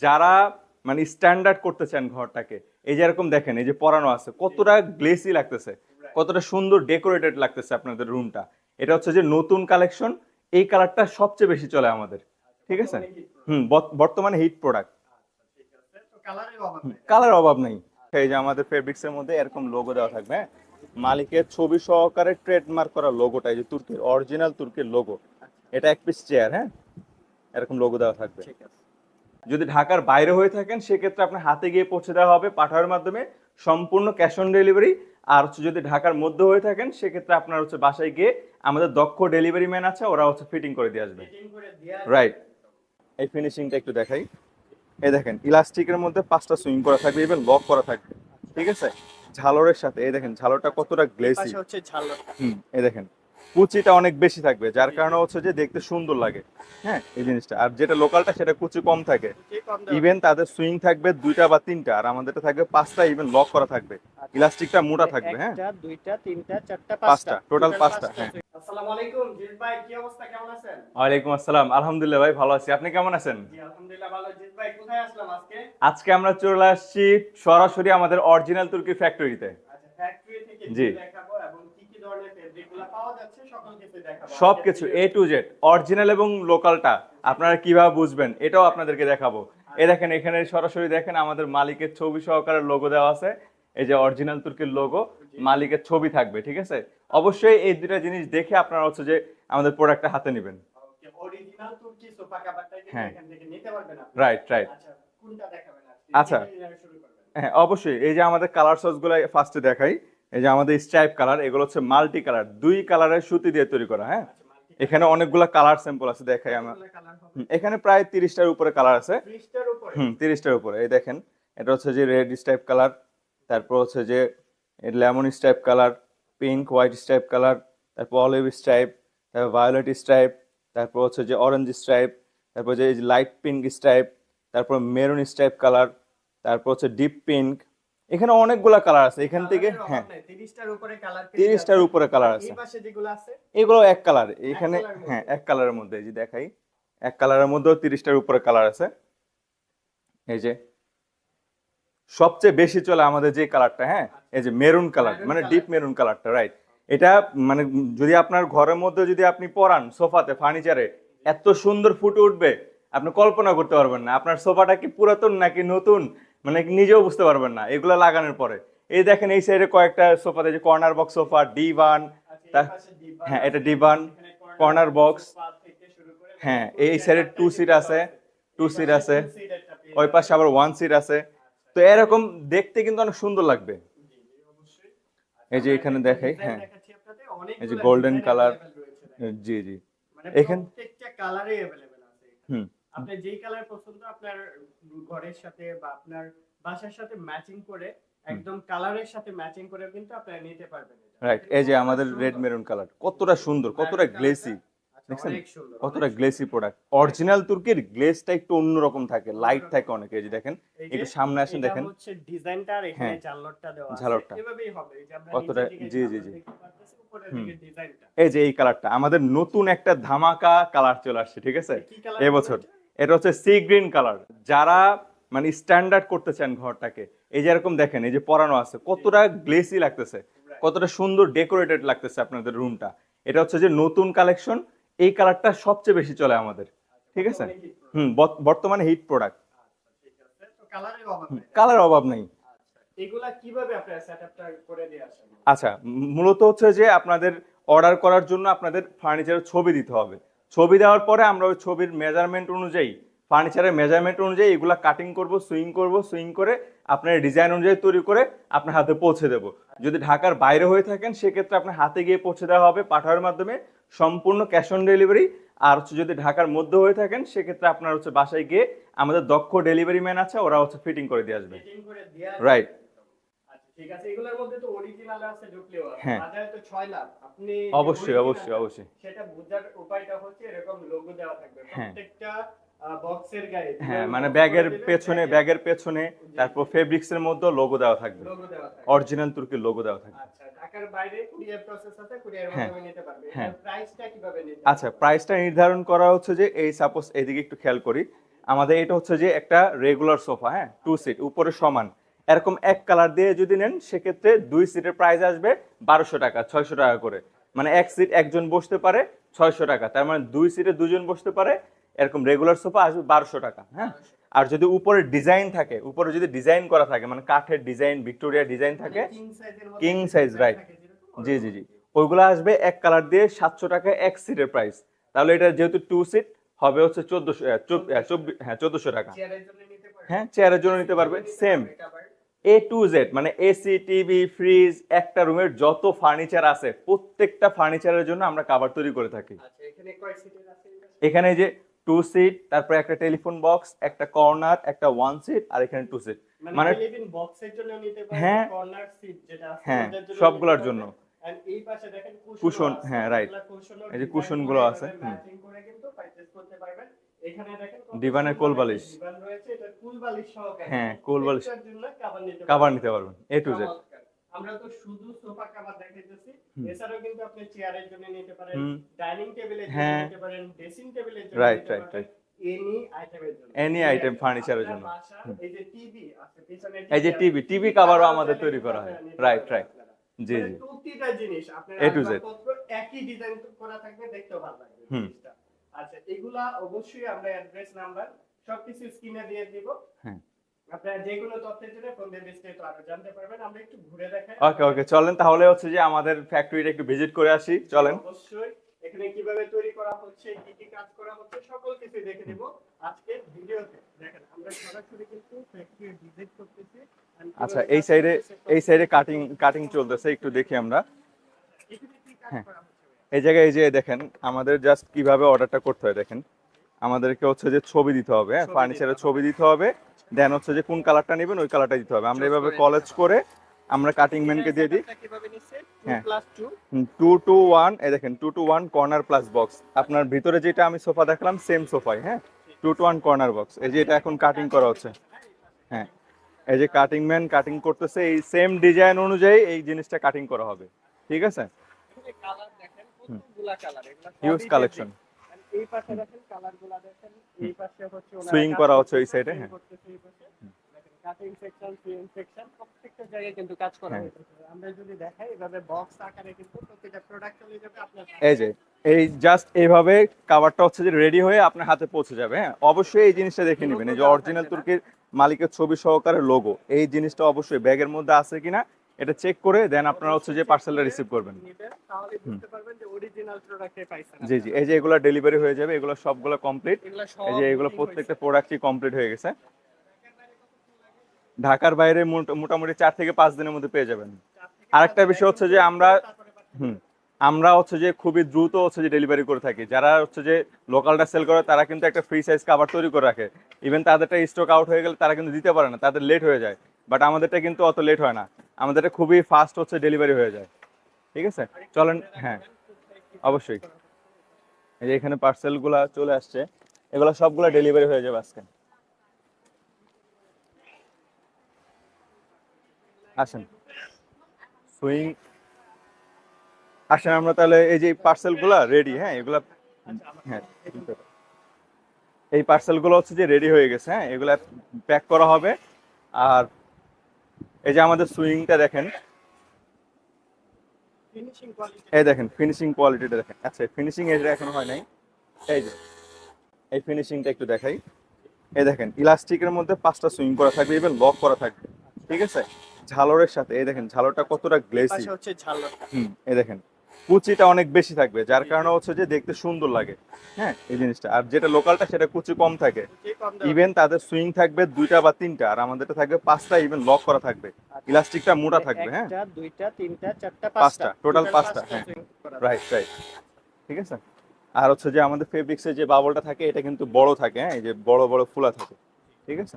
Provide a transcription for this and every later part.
যারা মানে স্ট্যান্ডার্ড করতে চান ঘরটাকে, এই যে এরকম দেখেন, এই যে পরানো আছে, কতটা গ্লেসি লাগতেছে, কতটা সুন্দর ডেকোরেটেড লাগতেছে আপনাদের রুমটা। এটা হচ্ছে যে নতুন কালেকশন, এই কালারটা সবচেয়ে বেশি চলে আমাদের, ঠিক আছে। বর্তমানে হিট প্রোডাক্ট, কালার অভাব নেই। এই যে আমাদের ফেব্রিক্স এর মধ্যে এরকম লোগো দেওয়া থাকবে, হ্যাঁ, মালিকের ছবি সহকারে ট্রেডমার্ক করা লোগোটা, এই যে তুর্কির অরিজিনাল তুর্কির লোগো। এটা এক পিস চেয়ার, হ্যাঁ, এরকম লোগো দেওয়া থাকবে। যদি ঢাকার বাইরে হয়ে থাকেন সেক্ষেত্রে আপনার হাতে গিয়ে পৌঁছে দেওয়া হবে পাঠানোর মাধ্যমে, সম্পূর্ণ ক্যাশ অন ডেলিভারি। আর হচ্ছে যদি ঢাকার মধ্যে হয়ে থাকেন সেক্ষেত্রে আপনার হচ্ছে বাসায় গিয়ে আমাদের দক্ষ ডেলিভারি ম্যান আছে, ওরা হচ্ছে ফিটিং করে দিয়ে আসবে। রাইট, এই ফিনিশিংটা একটু দেখাই। এই দেখেন ইলাস্টিকের মধ্যে 5টা সুইং করা থাকবে, ইভেন লক করা থাকবে, ঠিক আছে। ঝালরের সাথে এই দেখেন ঝালরটা কতটা গ্লেসি। এই দেখেন কুচিটা অনেক বেশি থাকবে, যার কারণে হচ্ছে যে দেখতে সুন্দর লাগে, হ্যাঁ, এই জিনিসটা। আর যেটা লোকালটা সেটা কুচি কম থাকে, ইভেন তাদের সুইং থাকবে 2টা বা 3টা, আর আমাদেরটা থাকবে 5টা, ইভেন লক করা থাকবে, ইলাস্টিকটা মোটা থাকবে, হ্যাঁ, 1টা 2টা 3টা 4টা 5টা, টোটাল 5টা, হ্যাঁ। আসসালামু আলাইকুম জিৎ ভাই, কি অবস্থা, কেমন আছেন? ওয়ালাইকুম আসসালাম, আলহামদুলিল্লাহ ভাই, ভালো আছি। আপনি কেমন আছেন? জি আলহামদুলিল্লাহ ভালো। জিৎ ভাই কোথায় আসলাম আজকে? আজকে আমরা চলে আসছি সরাসরি আমাদের অরিজিনাল তুর্কি ফ্যাক্টরিতে। আচ্ছা, ফ্যাক্টরি থেকে জি, একটু দেখাবো এবং কি কি ধরনের ফেব্রিকগুলো পাওয়া যাচ্ছে সকল কিছু দেখাবো। সবকিছু এ টু জেড, অরিজিনাল এবং লোকালটা আপনারা কিভাবে বুঝবেন এটাও আপনাদেরকে দেখাবো। এই দেখেন এখানে সরাসরি দেখেন আমাদের মালিকের ছবি সহকারে লোগো দেওয়া আছে, এই যে অরিজিনাল তুর্কির লোগো, মালিকের ছবি থাকবে, ঠিক আছে। অবশ্যই এই দুটা জিনিস দেখে আপনারা হচ্ছে যে আমাদের প্রোডাক্টটা হাতে নেবেন। ওকে, অরিজিনাল তুর্কি সোফা কভারটা কিন্তু হ্যাঁ, এখান থেকে নিতে পারবেন আপনি। Right right. আচ্ছা, কোনটা দেখাবেন আজকে? আচ্ছা, এটা দিয়ে শুরু করবেন। হ্যাঁ অবশ্যই। এই যে আমাদের কালার সস গুলো ফার্স্টে দেখাই। এই যে আমাদের স্ট্রাইপ কালার, এগুলো হচ্ছে মাল্টি কালার, 2 কালারের সুতি দিয়ে তৈরি করা, হ্যাঁ। আচ্ছা, মাল্টি এখানে অনেকগুলা কালার স্যাম্পল আছে, দেখাই আমরা। কালার হবে। এখানে প্রায় 30টার উপরে কালার আছে। 30টার উপরে? 30টার উপরে। এই দেখেন এটা হচ্ছে যে রেড স্ট্রাইপ কালার, তারপর হচ্ছে যে lemon stripe colour, pink white stripe colour, তারপর অলিভ স্ট্রাইপ, তারপর ভায়োলেট স্ট্রাইপ, তারপর হচ্ছে যে অরেঞ্জ স্ট্রাইপ, তারপর যে লাইট পিঙ্ক স্ট্রাইপ, তারপর মেরুন স্ট্রাইপ কালার, তারপর হচ্ছে ডিপ পিঙ্ক। এখানে অনেকগুলা কালার আছে এখান থেকে, কালারের হ্যাঁ, অভাব নাই, 30টার উপরে কালার পেয়ে 30টার যাচ্ছেন। উপরে কালার আছে। এই পাশে যেগুলো আছে এগুলো এক কালার এখানে, কালারের হ্যাঁ, মধ্যে। এক কালারের মধ্যে, এই যে দেখাই, এক কালারের মধ্যেও 30টার উপরে কালার আছে। এই যে সবচেয়ে বেশি চলে আমাদের যে কালারটা, হ্যাঁ, এই যে মেরুন কালার, মেরুন মানে কালার। ডিপ মেরুন কালারটা, রাইট। এটা মানে যদি আপনার ঘরের মধ্যে যদি আপনি পরান সোফাতে, ফার্নিচারে, এত সুন্দর ফুটে উঠবে আপনি কল্পনা করতে পারবেন না। আপনার সোফাটা কি পুরাতন নাকি নতুন, মানে নিজেও বুঝতে পারবেন না এগুলো লাগানোর পরে। এই দেখেন এই সাইডে কয়েকটা সোফাতে, যে কর্নার বক্স সোফা, ডিভান, আচ্ছা, এই পাশে ডিভান হ্যাঁ এটা আছে, ডিভান, এখানে কর্নার বক্স, সোফা থেকে শুরু করে হ্যাঁ ফুল এই সাইডে সেটআপটাই 2 সিট কিন্তু আছে, আছে। 2 এই সিট পাশে আছে, 2 সিট একটা পেয়ে ওই পাশে যাবেন। আবার 1 সিট আছে। তো এরকম দেখতে কিন্তু অনেক সুন্দর লাগবে। জি, জি, অবশ্যই। আচ্ছা, এই যে আমরা এখানে একটা দেখাই, ডিজাইন হ্যাঁ, দেখাচ্ছি আপনাদের, এই যে অনেকগুলো গোল্ডেন ডিজাইন কালার, अवेलेबल রয়েছে দেখেন। জি জি। মানে এখানে প্রত্যেকটা কালারই अवेलेबल আছে এখানে। হুম, আপনি যেই কালার পছন্দ আপনার ঘরের সাথে বা আপনার বাসার সাথে ম্যাচিং করে, একদম কালারের সাথে ম্যাচিং করে কিন্তু আপনারা নিতে পারবেন এটা। রাইট। দেখেন এই যে কতটা আমাদের রেড সুন্দর। মেরুন কালার কতটা সুন্দর, কতটা মেরুন গ্লেসি, কালারটা আচ্ছা, দেখছেন অনেক সুন্দর, কতটা অনেক গ্লেসি সুন্দর। প্রোডাক্ট। অরিজিনাল তুর্কির গ্লেজটা একটু অন্যরকম থাকে, লাইট অন্যরকম। থাকে অনেক। এই যে দেখেন, এই যে একটু সামনে আসেন, এটা দেখেন, হচ্ছে ডিজাইনটা, আর এখানে হ্যাঁ, জানলাটা দেওয়া আছে। ঝালরটা এভাবেই হবে। এই যে আমরা কতটা, নিচের দিকে জি জি জানলা জি। দেখতে পাচ্ছি, উপরের হুম, দিকে ডিজাইনটা। এই যে এই কালারটা আমাদের নতুন একটা ধামাকা কালার চলে আসছে, ঠিক আছে, কি কালার বলবো এবছর। এটা? এটা হচ্ছে সি গ্রিন কালার। যারা মানে স্ট্যান্ডার্ড করতে চান ঘরটাকে, এই যে এরকম দেখেন, এই যে পরানো আছে, কতটা গ্লেসি লাগতেছে, কতটা সুন্দর ডেকোরেটেড লাগতেছে আপনাদের রুমটা। এটা হচ্ছে যে নতুন কালেকশন, এই কালারটা সবচেয়ে বেশি চলে আমাদের, ঠিক আছে। বর্তমানে হিট প্রোডাক্ট। বর্তমানে হিট প্রোডাক্ট, আচ্ছা, ঠিক আছে। তো কালারের অভাব নাই, তাই না? কালার অভাব নেই। আচ্ছা, এগুলা কিভাবে আপনারা সেটআপটা করে দিয়ে আসেন? আচ্ছা, মূলত হচ্ছে যে আপনাদের অর্ডার করার জন্য আপনাদের ফার্নিচারের ছবি দিতে হবে। ছবি দেওয়ার পরে আমরা ওই ছবির মেজারমেন্ট অনুযায়ী, ফার্নিচারের মেজারমেন্ট অনুযায়ী এগুলা কাটিং করব, সুইং করে আপনার ডিজাইন অনুযায়ী তৈরি করে আপনার হাতে পৌঁছে দেব। যদি ঢাকার বাইরে হয়ে থাকেন সেক্ষেত্রে আপনার হাতে গিয়ে পৌঁছে দেওয়া হবে পাঠানোর মাধ্যমে, সম্পূর্ণ ক্যাশ অন ডেলিভারি। আর হচ্ছে যদি ঢাকার মধ্যে হয়ে থাকেন সেক্ষেত্রে আপনার হচ্ছে বাসায় গিয়ে আমাদের দক্ষ ডেলিভারি ম্যান আছে, ওরা হচ্ছে ফিটিং করে দিয়ে আসবে। ফিটিং করে দিয়ে রাইট। আসবেন একদম। আচ্ছা, ঠিক আছে। এগুলোর মধ্যে তো অরিজিনাল আছে, ডুপ্লিও আছে। হ্যাঁ, বাজারে তো 6 লাখ। আপনি যে অবশ্যই অবশ্যই অরিজিনালটা অবশ্যই। সেটা বোঝার উপায়টা হচ্ছে এরকম লোগো দেওয়া থাকবে হ্যাঁ প্রত্যেকটা বক্সের গায়ে। হ্যাঁ, ডিজাইন মানে বক্স করে ব্যাগের দিবেন, পেছনে, ব্যাগের পেছনে, তারপর ফেব্রিক্স এর মধ্যে লোগো দেওয়া থাকবে, লোগো দেওয়া থাকবে। অরিজিনাল তুর্কির লোগো দেওয়া থাকবে। আচ্ছা, ঢাকার বাইরে কুরিয়ার প্রসেস আছে, কুরিয়ার হ্যাঁ মাধ্যমে নিতে পারবে। হ্যাঁ। এটার প্রাইসটা কিভাবে নিতে আচ্ছা, হবে? প্রাইসটা নির্ধারণ করা হচ্ছে যে, এই সাপোজ এইদিকে একটু খেয়াল করি, আমাদের এটা হচ্ছে যে একটা রেগুলার সোফা, হ্যাঁ, 2 সিট উপরে সমান, এরকম এক কালার দিয়ে যদি নেন সেক্ষেত্রে 2 সিটের প্রাইস আসবে 1200 টাকা, 600 টাকা করে। মানে এক সিট একজন বসতে পারে 600 টাকা, তার মানে 2 সিটে দুজন বসতে পারে, এরকম রেগুলার সোফা আসবে 1200 টাকা, হ্যাঁ। আর যদি উপরে ডিজাইন থাকে, উপরে যদি ডিজাইন করা থাকে, মানে কাঠের ডিজাইন, ভিক্টোরিয়া ডিজাইন থাকে, কিং সাইজ, রাইট, জি জি জি, ওইগুলো আসবে এক কালার দিয়ে 700 টাকা এক সিটের প্রাইস। তাহলে এটা যেহেতু 2 সিট হবে হচ্ছে 1400 টাকা। হ্যাঁ, চেয়ারের জন্য নিতে পারবে সেম A to Z, মানে এসি, টিভি, ফ্রিজ, একটা রুমের যত ফার্নিচার আছে প্রত্যেকটা ফার্নিচারের জন্য আমরা কভার তৈরি করে থাকি। এখানে যে 2 সিট, তারপরে একটা টেলিফোন বক্স, একটা কর্নার, একটা 1 সিট, আর এখানে 2 সিট, মানে বক্সের জন্য নিতে পারেন, হ্যাঁ কর্নার সিট যেটা আছে হ্যাঁ ওটার জন্য সবগুলোর জন্য। এন্ড এই পাশে দেখেন কুশন, আছে, হ্যাঁ রাইট, এগুলা কুশনও এই যে ডিজাইন কুশন করে গুলো আছে, ম্যাচিং করে কিন্তু পারচেজ করতে পারবেন। এখানে দেখেন কত ডিভানের সুন্দর কোল একটা বালিশ, ডিভান রয়েছে, এটা কুল বালিশ সহকারে, হ্যাঁ কোল বালিশ, এটার জন্য কভার নিতে পারবেন A to Z। চমৎকার। আমরা তো শুধু সোফা কভার দেখাইতেছি, এছাড়াও কিন্তু আপনি চেয়ারের জন্য নিতে পারেন, ডাইনিং টেবিলের জন্য হ্যাঁ নিতে পারেন, ড্রেসিং টেবিলের জন্য রাইট নিতে রাইট পারেন, রাইট, এনি আইটেমের জন্য, এনি আইটেম ফার্নিচারের জন্য। এই যে টিভি আছে পিছনে, এই যে টিভি কভারও আমাদের তৈরি করা হয়, রাইট রাইট, জি মানে জি, প্রতিটা জিনিস আপনার A to Z। আসবাবপত্র একই ডিজাইন করা থাকবে, দেখতেও ভালো লাগবে জিনিসটা। আচ্ছা, এগুলা অবশ্যই আমরা অ্যাড্রেস নাম্বার সবকিছু স্ক্রিনে দিয়ে দিব। হ্যাঁ, আপনারা যে কোনো তথ্যের জন্য ফোন দিয়ে বিস্তারিত আরো জানতে পারবেন। আমরা একটু ঘুরে দেখাই। ওকে ওকে, চলেন তাহলে হচ্ছে যে আমাদের ফ্যাক্টরিটা একটু ভিজিট করে আসি, চলেন। অবশ্যই এখানে কিভাবে তৈরি করা হচ্ছে, কি কি কাজ করা হচ্ছে, সকল কিছু দেখে দেব আজকের ভিডিওতে। দেখেন আমরা সরাসরি কিন্তু ফ্যাক্টরি ভিজিট করতেছি। আচ্ছা, এই সাইডে কাটিং চলতেছে, একটু দেখি আমরা। হ্যাঁ, এই জায়গায় এই যে দেখেন আমাদের জাস্ট কিভাবে অর্ডারটা করতে হয় দেখেন। আমাদেরকে হচ্ছে যে ছবি দিতে হবে, হ্যাঁ, ফার্নিচারের ছবি দিতে হবে, দেন হচ্ছে যে কোন কালারটা নেবেন ওই কালারটা দিতে হবে। আমরা এভাবে কলেজ করে আমরা কাটিং ম্যানকে দিয়ে দিই। হ্যাঁ 2 to 1, এই দেখেন 2 to 1 কর্নার প্লাস বক্স। আপনার ভিতরে যেটা আমি সোফা দেখলাম সেম সোফাই, হ্যাঁ, 2 to 1 কর্নার বক্স। এই যে এটা এখন কাটিং করা হচ্ছে, হ্যাঁ, এই যে কাটিং ম্যান কাটিং করতেছে, এই সেম ডিজাইন অনুযায়ী এই জিনিসটা কাটিং করা হবে, ঠিক আছে। কালার দেখেন কতগুলা কালার, এগুলা হিউজ কালেকশন, এই পাশে দেখেন কালারগুলা দেখেন, এই পাশে হচ্ছে ওনারা সুইং করা হচ্ছে ওই সাইডে, হ্যাঁ কাটিং সেকশন, সুইং সেকশন, প্রত্যেকটা জায়গায় কিন্তু কাজ করা হয়েছে। আমরা যদি দেখাই এভাবে বক্স আকারে কিন্তু প্রত্যেকটা প্রোডাক্ট চলে যাবে আপনার। এই যে এই জাস্ট এইভাবে কাভারটা হচ্ছে যে রেডি হয়ে আপনার হাতে পৌঁছে যাবে, হ্যাঁ। অবশ্যই এই জিনিসটা দেখে নেবেন, এই যে অরিজিনাল তুর্কির মালিকের ছবি সহকারে লোগো, এই জিনিসটা অবশ্যই ব্যাগের মধ্যে আছে কিনা এটা চেক করে দেন আপনারা হচ্ছে যে পার্সেলটা রিসিভ করবেন, তাহলে বুঝতে পারবেন যে অরিজিনাল প্রোডাক্টে পাইছেন। জি জি, এই যে এগুলো ডেলিভারি হয়ে যাবে, এগুলো সবগুলো কমপ্লিট, এই যে এগুলো প্রত্যেকটা প্রোডাক্টই কমপ্লিট হয়ে গেছে। ঢাকার বাইরে মোটামুটি 4 থেকে 5 দিনের মধ্যে পেয়ে যাবেন। আরেকটা বিষয় হচ্ছে যে আমরা হচ্ছে যে খুবই দ্রুত হচ্ছে যে ডেলিভারি করে থাকি। যারা হচ্ছে যে লোকালটা সেল করে তারা কিন্তু একটা ফ্রি সাইজ কভার তৈরি করে রাখে, ইভেন তাদেরটা স্টক আউট হয়ে গেলে তারা কিন্তু দিতে পারে না, তাদের লেট হয়ে যায়। বাট আমাদেরটা কিন্তু অত লেট হয় না, আমাদেরটা খুবই ফাস্ট হচ্ছে ডেলিভারি হয়ে যায়, ঠিক আছে। চলেন, হ্যাঁ অবশ্যই, এই যে এখানে পার্সেলগুলা চলে আসছে, এগুলো সবগুলা ডেলিভারি হয়ে যাবে আজকে। আসেন সুইং, আসেন আমরা তাহলে এই যে পার্সেলগুলা রেডি, হ্যাঁ এগুলা, হ্যাঁ এই পার্সেলগুলো হচ্ছে যে রেডি হয়ে গেছে, হ্যাঁ এগুলা প্যাক করা হবে। আর এই যে আমাদের সুইংটা দেখেন, এই দেখেন ফিনিশিং কোয়ালিটিটা দেখেন। আচ্ছা ফিনিশিং এটা এখনো হয় নাই, এই যে এই ফিনিশিংটা একটু দেখাই। এই দেখেন ইলাস্টিকের মধ্যে 5টা সুইং করা থাকবে, ইভেন লক করা থাকবে, ঠিক আছে, ঝালরের সাথে। এই দেখেন ঝালরটা কতটা গ্লেসি, হচ্ছে ঝালর। এই দেখেন কুচিটা অনেক বেশি থাকবে, যার কারণে হচ্ছে যে দেখতে সুন্দর লাগে, হ্যাঁ এই জিনিসটা। আর যেটা লোকালটা সেটা কুচি কম থাকে, ইভেন তাদের সুইং থাকবে 2টা বা 3টা, আর আমাদেরটা থাকবে 5টা, ইভেন লক করা থাকবে, ইলাস্টিকটা মোটা থাকবে, হ্যাঁ 1টা 2টা 3টা 4টা 5টা, টোটাল 5টা, হ্যাঁ রাইট রাইট, ঠিক আছে। আর হচ্ছে যে আমাদের ফেব্রিক্সের যে বাবলটা থাকে এটা কিন্তু বড় থাকে, হ্যাঁ এই যে বড় বড় ফুলা থাকে, ঠিক আছে।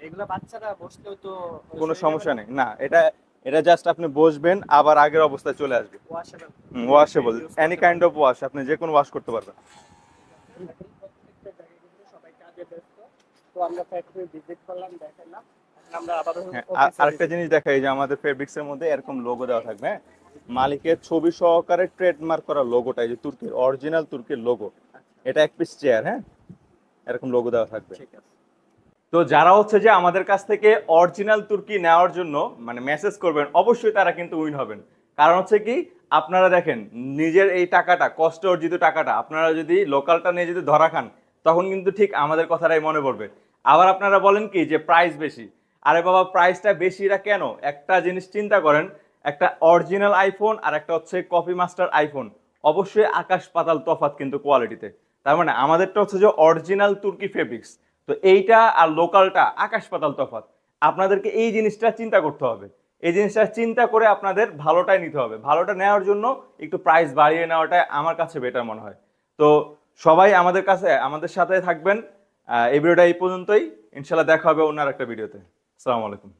এগুলা বাচ্চারা বসলেও তো কোনো সমস্যা নেই, না এটা এটা জাস্ট আপনি বসবেন আবার আগের অবস্থায় চলে আসবে, washable. Washable, any kind of wash, আপনি যে কোনো ওয়াশ করতে পারবেন। সবাই কাজে ব্যস্ত, তো আমরা ফ্যাক্টরি ভিজিট করলাম, দেখালাম। আমরা আবারও আরেকটা জিনিস দেখাই যে আমাদের ফেব্রিক্সের মধ্যে এরকম লোগো দেওয়া থাকবে, হ্যাঁ মালিকের ছবি সহকারে ট্রেডমার্ক করা লোগোটা, এই যে তুর্কির অরিজিনাল তুর্কির লোগো। এটা এক পিস চেয়ার, হ্যাঁ এরকম লোগো দেওয়া থাকবে। ঠিক আছে। তো যারা হচ্ছে যে আমাদের কাছ থেকে অরিজিনাল তুর্কি নেওয়ার জন্য মানে মেসেজ করবেন, অবশ্যই তারা কিন্তু উইন হবেন। কারণ হচ্ছে কি, আপনারা দেখেন নিজের এই টাকাটা, কষ্ট অর্জিত টাকাটা আপনারা যদি লোকালটা নিয়ে যদি ধরা খান, তখন কিন্তু ঠিক আমাদের কথাটাই মনে পড়বে। আবার আপনারা বলেন কি যে প্রাইস বেশি। আরে বাবা, প্রাইসটা বেশিটা কেন? একটা জিনিস চিন্তা করেন, একটা অরিজিনাল আইফোন আর একটা হচ্ছে কপি মাস্টার আইফোন, অবশ্যই আকাশ পাতাল তফাৎ কিন্তু কোয়ালিটিতে। তার মানে আমাদেরটা হচ্ছে যে অরিজিনাল তুর্কি ফেব্রিক্স, তো এইটা আর লোকালটা আকাশ পাতাল তফাৎ। আপনাদেরকে এই জিনিসটা চিন্তা করতে হবে। এই জিনিসটা চিন্তা করে আপনাদের ভালোটাই নিতে হবে। ভালোটা নেওয়ার জন্য একটু প্রাইস বাড়িয়ে নেওয়াটাই আমার কাছে বেটার মনে হয়। তো সবাই আমাদের সাথে থাকবেন। এই ভিডিওটা এই পর্যন্তই। ইনশাল্লাহ দেখা হবে অন্য একটা ভিডিওতে। আসসালামু আলাইকুম।